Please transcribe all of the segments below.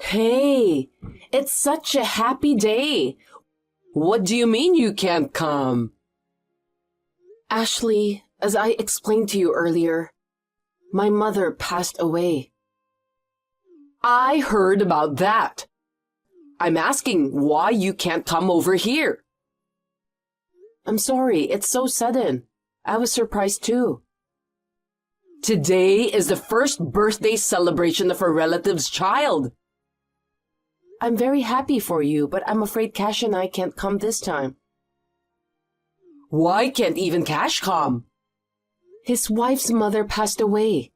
Hey, it's such a happy day. What do you mean you can't come? Ashley, as I explained to you earlier, my mother passed away. I heard about that. I'm asking why you can't come over here. I'm sorry, it's so sudden. I was surprised too. Today is the first birthday celebration of a relative's child. I'm very happy for you, but I'm afraid Cash and I can't come this time. Why can't even Cash come? His wife's mother passed away.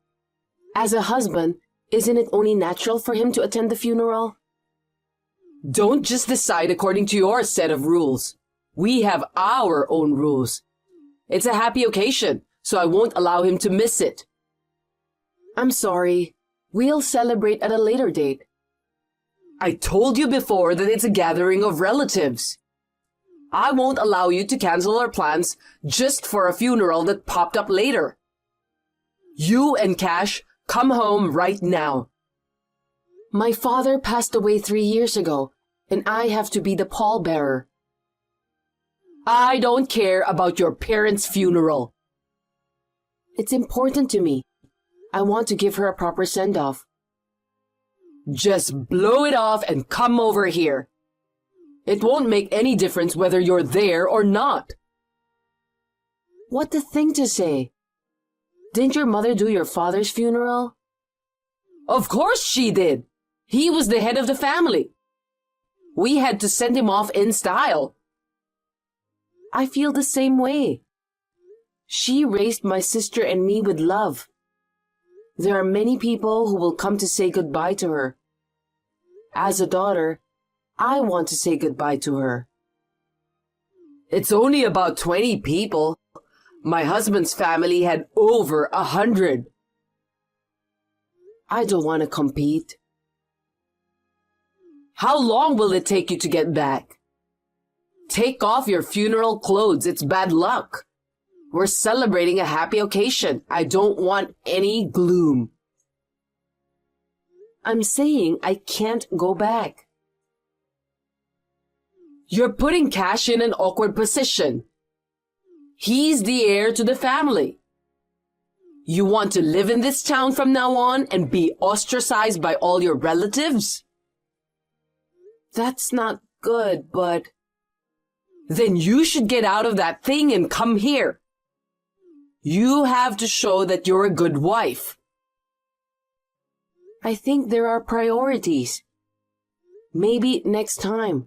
As a husband, isn't it only natural for him to attend the funeral? Don't just decide according to your set of rules. We have our own rules. It's a happy occasion, so I won't allow him to miss it. I'm sorry. We'll celebrate at a later date. I told you before that it's a gathering of relatives. I won't allow you to cancel our plans just for a funeral that popped up later. You and Cash, come home right now. My father passed away 3 years ago, and I have to be the pallbearer. I don't care about your parents' funeral. It's important to me. I want to give her a proper send-off. Just blow it off and come over here. It won't make any difference whether you're there or not. What a thing to say. Didn't your mother do your father's funeral? Of course she did. He was the head of the family. We had to send him off in style. I feel the same way. She raised my sister and me with love. There are many people who will come to say goodbye to her. As a daughter, I want to say goodbye to her. It's only about 20 people. My husband's family had over 100. I don't want to compete. How long will it take you to get back? Take off your funeral clothes. It's bad luck. We're celebrating a happy occasion. I don't want any gloom. I'm saying I can't go back. You're putting Cash in an awkward position. He's the heir to the family. You want to live in this town from now on and be ostracized by all your relatives? That's not good, but... Then you should get out of that thing and come here. You have to show that you're a good wife. I think there are priorities. Maybe next time.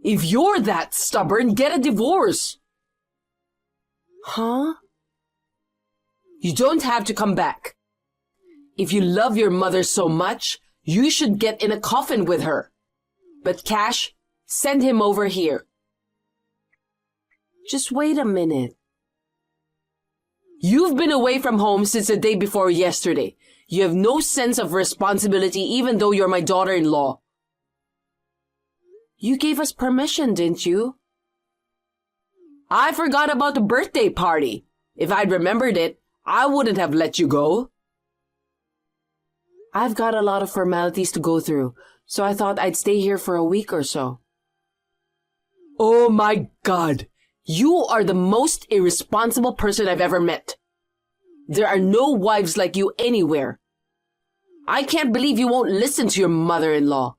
If you're that stubborn, get a divorce. Huh? You don't have to come back. If you love your mother so much, you should get in a coffin with her. But Cash, send him over here. Just wait a minute. You've been away from home since the day before yesterday. You have no sense of responsibility even though you're my daughter-in-law. You gave us permission, didn't you? I forgot about the birthday party. If I'd remembered it, I wouldn't have let you go. I've got a lot of formalities to go through, so I thought I'd stay here for a week or so. Oh my God! You are the most irresponsible person I've ever met. There are no wives like you anywhere. I can't believe you won't listen to your mother-in-law.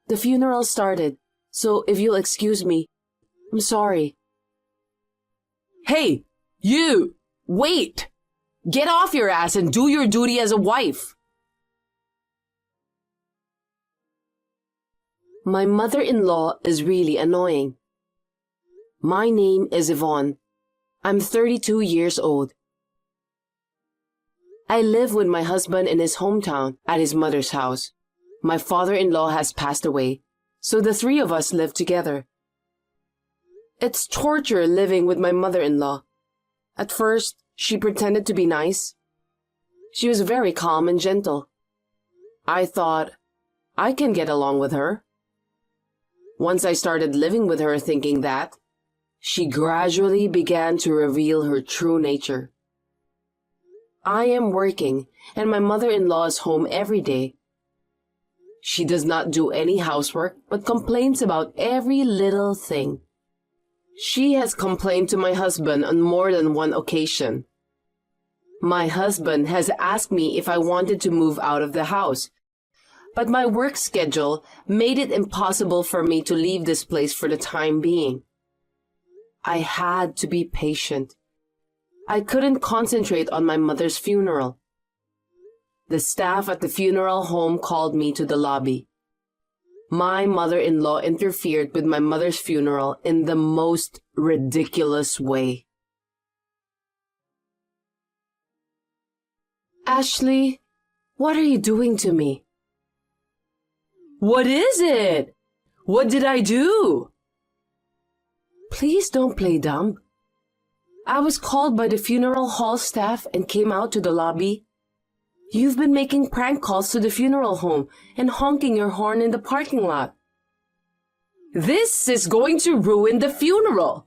The funeral started, so if you'll excuse me, I'm sorry. Hey, you! Wait! Get off your ass and do your duty as a wife. My mother-in-law is really annoying. My name is Yvonne. I'm 32 years old. I live with my husband in his hometown at his mother's house. My father-in-law has passed away, so the three of us live together. It's torture living with my mother-in-law. At first, she pretended to be nice. She was very calm and gentle. I thought, I can get along with her. Once I started living with her thinking that, she gradually began to reveal her true nature. I am working, and my mother-in-law is home every day. She does not do any housework, but complains about every little thing. She has complained to my husband on more than one occasion. My husband has asked me if I wanted to move out of the house, but my work schedule made it impossible for me to leave this place for the time being. I had to be patient. I couldn't concentrate on my mother's funeral. The staff at the funeral home called me to the lobby. My mother-in-law interfered with my mother's funeral in the most ridiculous way. Ashley, what are you doing to me? What is it? What did I do? Please don't play dumb. I was called by the funeral hall staff and came out to the lobby. You've been making prank calls to the funeral home and honking your horn in the parking lot. This is going to ruin the funeral.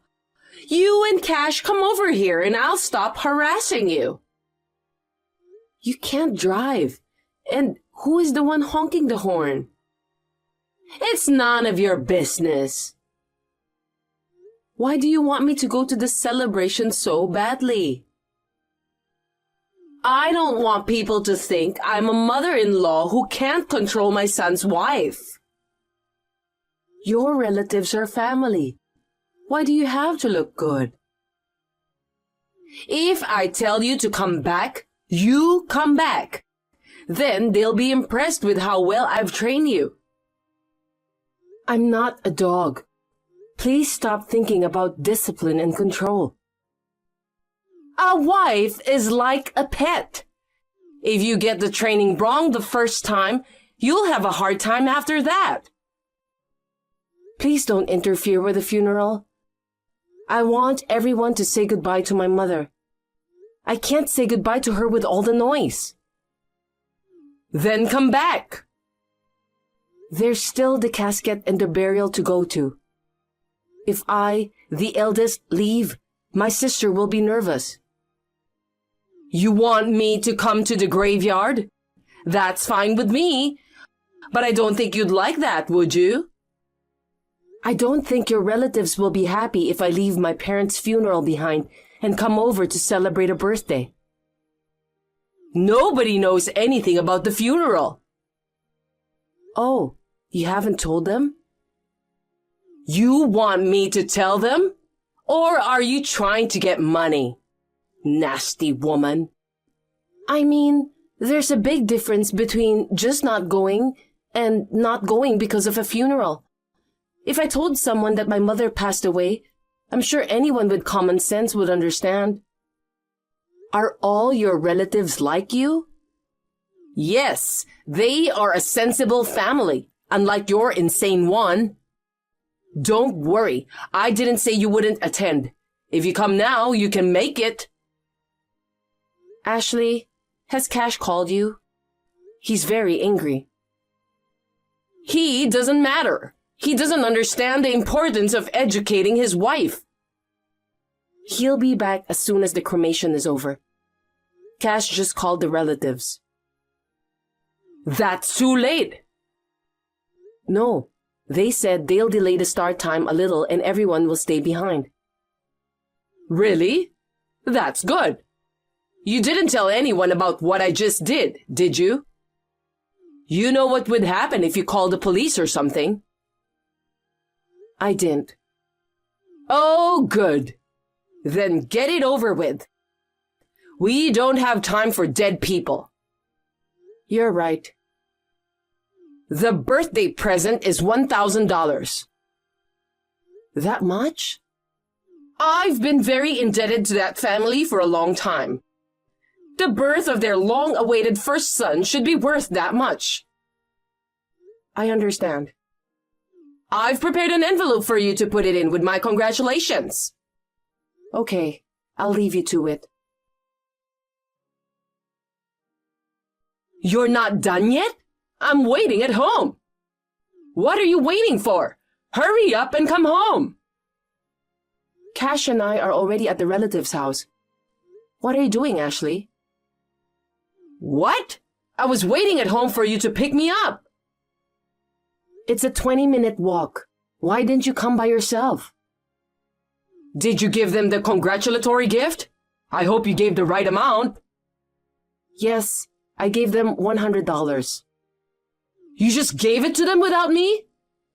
You and Cash come over here and I'll stop harassing you. You can't drive. And who is the one honking the horn? It's none of your business. Why do you want me to go to the celebration so badly? I don't want people to think I'm a mother-in-law who can't control my son's wife. Your relatives are family. Why do you have to look good? If I tell you to come back, you come back. Then they'll be impressed with how well I've trained you. I'm not a dog. Please stop thinking about discipline and control. A wife is like a pet. If you get the training wrong the first time, you'll have a hard time after that. Please don't interfere with the funeral. I want everyone to say goodbye to my mother. I can't say goodbye to her with all the noise. Then come back. There's still the casket and the burial to go to. If I, the eldest, leave, my sister will be nervous. You want me to come to the graveyard? That's fine with me. But I don't think you'd like that, would you? I don't think your relatives will be happy if I leave my parents' funeral behind and come over to celebrate a birthday. Nobody knows anything about the funeral. Oh, you haven't told them? You want me to tell them? Or are you trying to get money? Nasty woman. I mean, there's a big difference between just not going and not going because of a funeral. If I told someone that my mother passed away, I'm sure anyone with common sense would understand. Are all your relatives like you? Yes, they are a sensible family, unlike your insane one. Don't worry, I didn't say you wouldn't attend. If you come now, you can make it. Ashley, has Cash called you? He's very angry. He doesn't matter. He doesn't understand the importance of educating his wife. He'll be back as soon as the cremation is over. Cash just called the relatives. That's too late. No, they said they'll delay the start time a little and everyone will stay behind. Really? That's good. You didn't tell anyone about what I just did you? You know what would happen if you called the police or something. I didn't. Oh, good. Then get it over with. We don't have time for dead people. You're right. The birthday present is $1,000. That much? I've been very indebted to that family for a long time. The birth of their long-awaited first son should be worth that much. I understand. I've prepared an envelope for you to put it in with my congratulations. Okay, I'll leave you to it. You're not done yet? I'm waiting at home. What are you waiting for? Hurry up and come home. Cash and I are already at the relative's house. What are you doing, Ashley? What? I was waiting at home for you to pick me up. It's a 20-minute walk. Why didn't you come by yourself? Did you give them the congratulatory gift? I hope you gave the right amount. Yes, I gave them $100. You just gave it to them without me?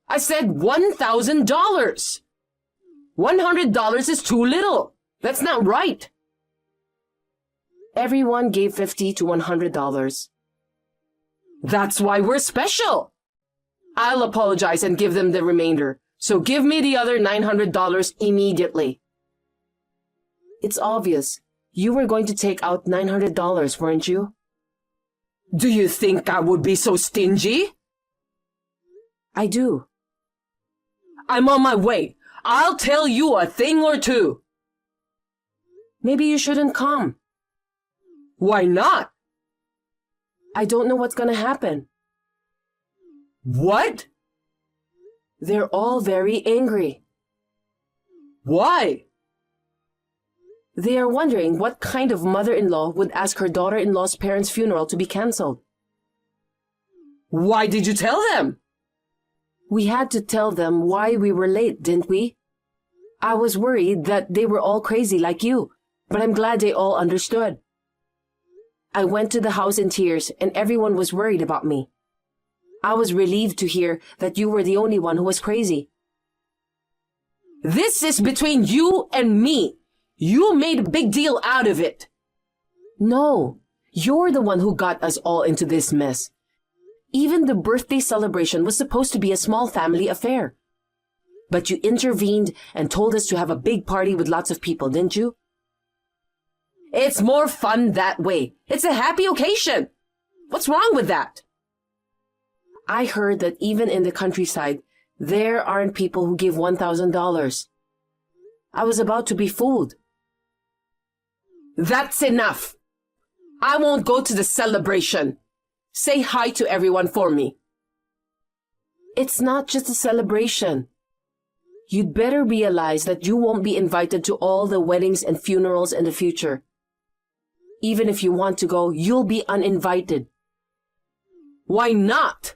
I said $1,000. $100 is too little. That's not right. Everyone gave $50 to $100. That's why we're special. I'll apologize and give them the remainder. So give me the other $900 immediately. It's obvious. You were going to take out $900, weren't you? Do you think I would be so stingy? I do. I'm on my way. I'll tell you a thing or two. Maybe you shouldn't come. Why not? I don't know what's gonna happen. What? They're all very angry. Why? They are wondering what kind of mother-in-law would ask her daughter-in-law's parents' funeral to be cancelled. Why did you tell them? We had to tell them why we were late, didn't we? I was worried that they were all crazy like you, but I'm glad they all understood. I went to the house in tears and everyone was worried about me. I was relieved to hear that you were the only one who was crazy. This is between you and me. You made a big deal out of it. No, you're the one who got us all into this mess. Even the birthday celebration was supposed to be a small family affair. But you intervened and told us to have a big party with lots of people, didn't you? It's more fun that way. It's a happy occasion. What's wrong with that? I heard that even in the countryside, there aren't people who give $1,000. I was about to be fooled. That's enough. I won't go to the celebration. Say hi to everyone for me. It's not just a celebration. You'd better realize that you won't be invited to all the weddings and funerals in the future. Even if you want to go, you'll be uninvited. Why not?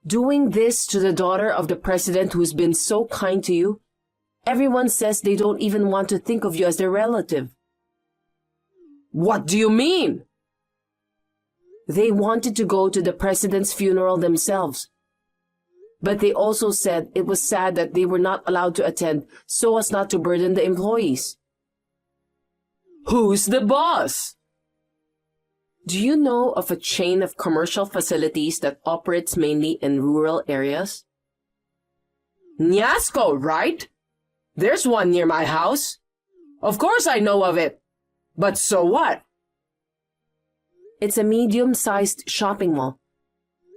Doing this to the daughter of the president who's been so kind to you, everyone says they don't even want to think of you as their relative. What do you mean? They wanted to go to the president's funeral themselves. But they also said it was sad that they were not allowed to attend so as not to burden the employees. Who's the boss? Do you know of a chain of commercial facilities that operates mainly in rural areas? Niasco, right? There's one near my house. Of course I know of it. But so what? It's a medium-sized shopping mall.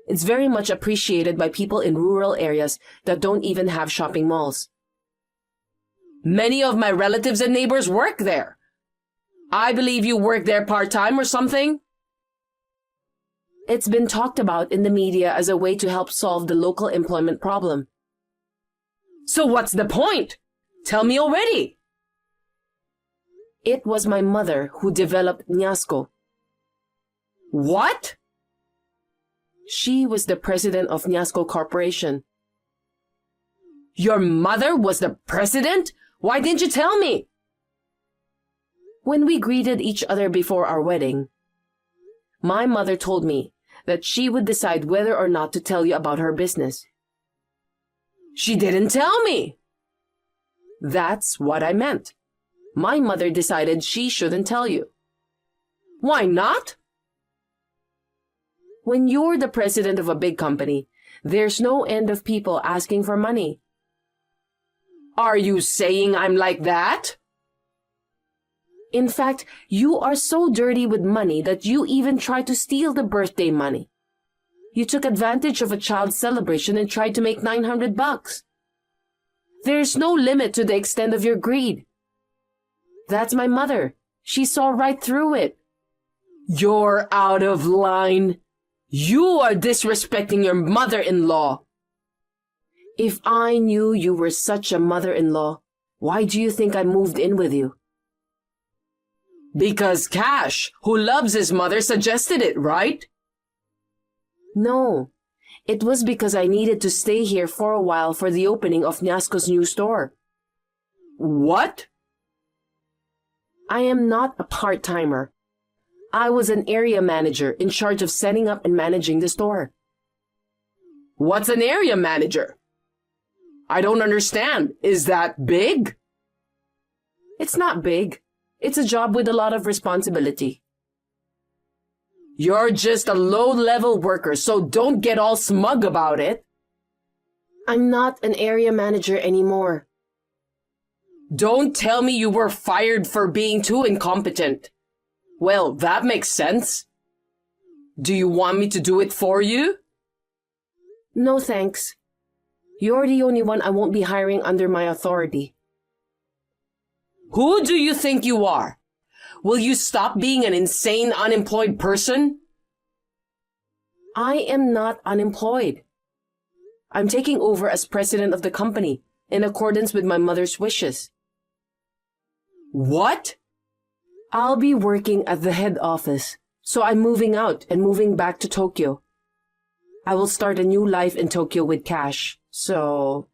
It's very much appreciated by people in rural areas that don't even have shopping malls. Many of my relatives and neighbors work there. I believe you work there part-time or something? It's been talked about in the media as a way to help solve the local employment problem. So what's the point? Tell me already. It was my mother who developed Niasco. What? She was the president of Niasco Corporation. Your mother was the president? Why didn't you tell me? When we greeted each other before our wedding, my mother told me that she would decide whether or not to tell you about her business. She didn't tell me. That's what I meant. My mother decided she shouldn't tell you. Why not? When you're the president of a big company, there's no end of people asking for money. Are you saying I'm like that? In fact, you are so dirty with money that you even tried to steal the birthday money. You took advantage of a child's celebration and tried to make $900. There's no limit to the extent of your greed. That's my mother. She saw right through it. You're out of line. You are disrespecting your mother-in-law. If I knew you were such a mother-in-law, why do you think I moved in with you? Because Cash, who loves his mother, suggested it, right? No. It was because I needed to stay here for a while for the opening of Nyasco's new store. What? I am not a part-timer. I was an area manager in charge of setting up and managing the store. What's an area manager? I don't understand. Is that big? It's not big. It's a job with a lot of responsibility. You're just a low-level worker, so don't get all smug about it. I'm not an area manager anymore. Don't tell me you were fired for being too incompetent. Well, that makes sense. Do you want me to do it for you? No, thanks. You're the only one I won't be hiring under my authority. Who do you think you are? Will you stop being an insane, unemployed person? I am not unemployed. I'm taking over as president of the company, in accordance with my mother's wishes. What? I'll be working at the head office, so I'm moving out and moving back to Tokyo. I will start a new life in Tokyo with Cash, so...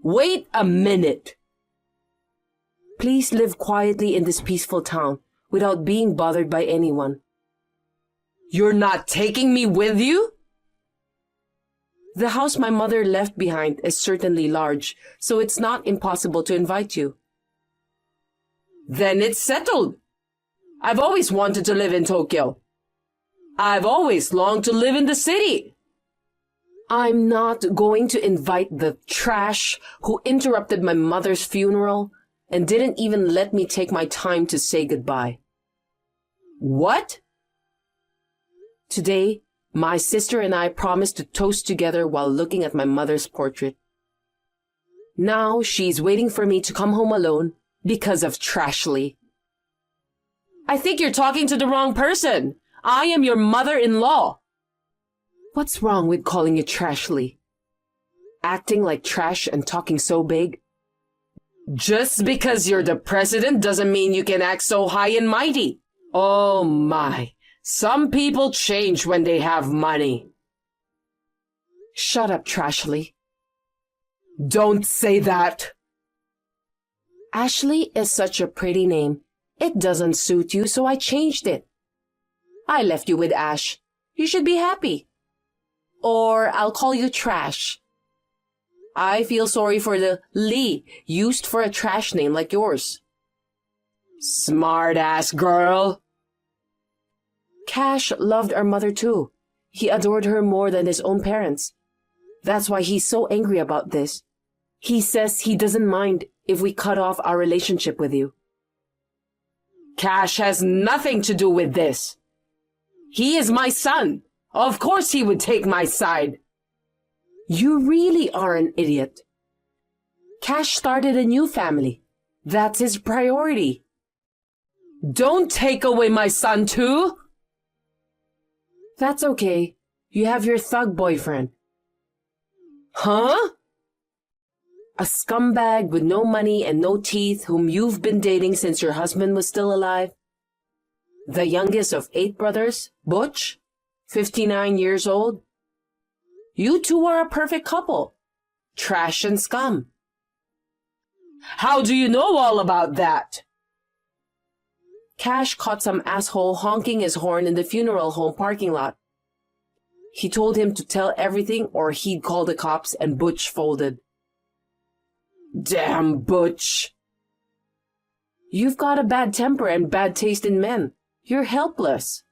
Wait a minute! Please live quietly in this peaceful town without being bothered by anyone. You're not taking me with you? The house my mother left behind is certainly large, so it's not impossible to invite you. Then it's settled. I've always wanted to live in Tokyo. I've always longed to live in the city. I'm not going to invite the trash who interrupted my mother's funeral and didn't even let me take my time to say goodbye. What? Today, my sister and I promised to toast together while looking at my mother's portrait. Now she's waiting for me to come home alone because of Trashly. I think you're talking to the wrong person. I am your mother-in-law. What's wrong with calling you Trashly? Acting like trash and talking so big? Just because you're the president doesn't mean you can act so high and mighty. Oh my, some people change when they have money. Shut up, Trashly. Don't say that. Ashley is such a pretty name. It doesn't suit you, so I changed it. I left you with Ash. You should be happy. Or I'll call you Trash. I feel sorry for the Lee used for a trash name like yours. Smart-ass girl. Cash loved our mother too. He adored her more than his own parents. That's why he's so angry about this. He says he doesn't mind if we cut off our relationship with you. Cash has nothing to do with this. He is my son. Of course he would take my side. You really are an idiot. Cash started a new family. That's his priority. Don't take away my son too. That's okay. You have your thug boyfriend. Huh? A scumbag with no money and no teeth whom you've been dating since your husband was still alive. The youngest of 8 brothers, Butch, 59 years old. You two are a perfect couple. Trash and scum. How do you know all about that? Cash caught some asshole honking his horn in the funeral home parking lot. He told him to tell everything or he'd call the cops, and Butch folded. Damn Butch. You've got a bad temper and bad taste in men. You're helpless.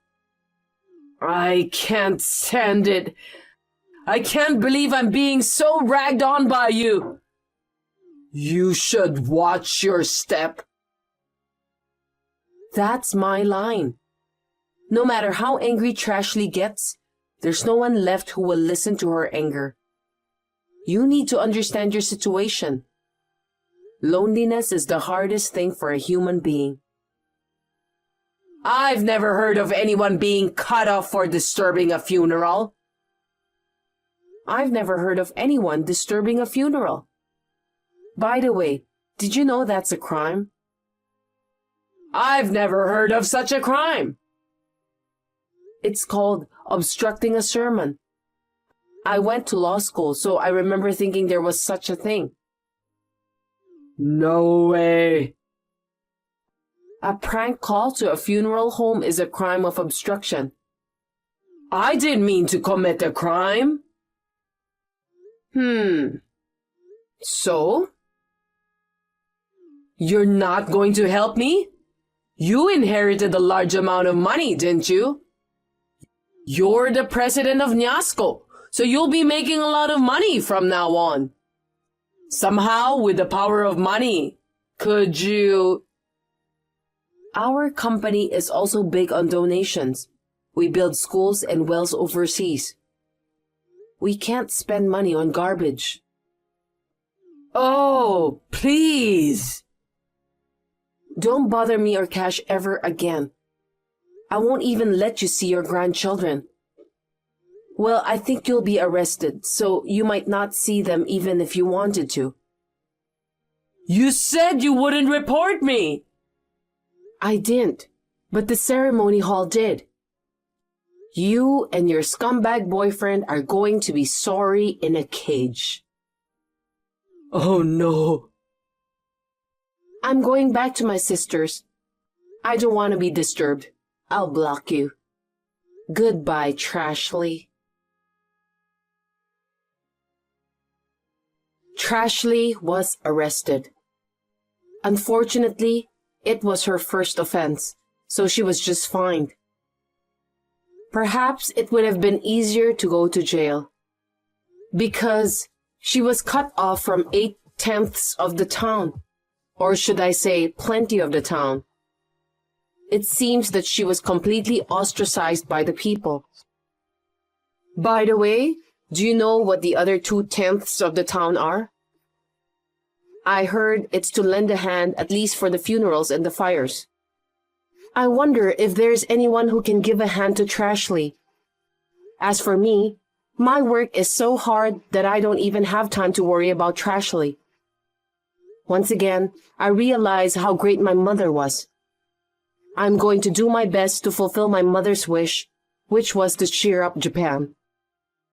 I can't stand it. I can't believe I'm being so ragged on by you. You should watch your step. That's my line. No matter how angry Trashly gets, there's no one left who will listen to her anger. You need to understand your situation. Loneliness is the hardest thing for a human being. I've never heard of anyone being cut off for disturbing a funeral. I've never heard of anyone disturbing a funeral. By the way, did you know that's a crime? I've never heard of such a crime. It's called obstructing a sermon. I went to law school, so I remember thinking there was such a thing. No way. A prank call to a funeral home is a crime of obstruction. I didn't mean to commit a crime. So? You're not going to help me? You inherited a large amount of money, didn't you? You're the president of Nyasco, so you'll be making a lot of money from now on. Somehow, with the power of money, could you... Our company is also big on donations. We build schools and wells overseas. We can't spend money on garbage. Oh, please. Don't bother me or Cash ever again. I won't even let you see your grandchildren. Well, I think you'll be arrested, so you might not see them even if you wanted to. You said you wouldn't report me! I didn't, but the ceremony hall did. You and your scumbag boyfriend are going to be sorry in a cage. Oh no. I'm going back to my sister's. I don't want to be disturbed. I'll block you. Goodbye, Trashley. Trashley was arrested. Unfortunately, it was her first offense, so she was just fined. Perhaps it would have been easier to go to jail, because she was cut off from 8/10 of the town, or should I say plenty of the town. It seems that she was completely ostracized by the people. By the way, do you know what the other 2/10 of the town are? I heard it's to lend a hand at least for the funerals and the fires. I wonder if there's anyone who can give a hand to Trashley. As for me, my work is so hard that I don't even have time to worry about Trashley. Once again, I realize how great my mother was. I'm going to do my best to fulfill my mother's wish, which was to cheer up Japan.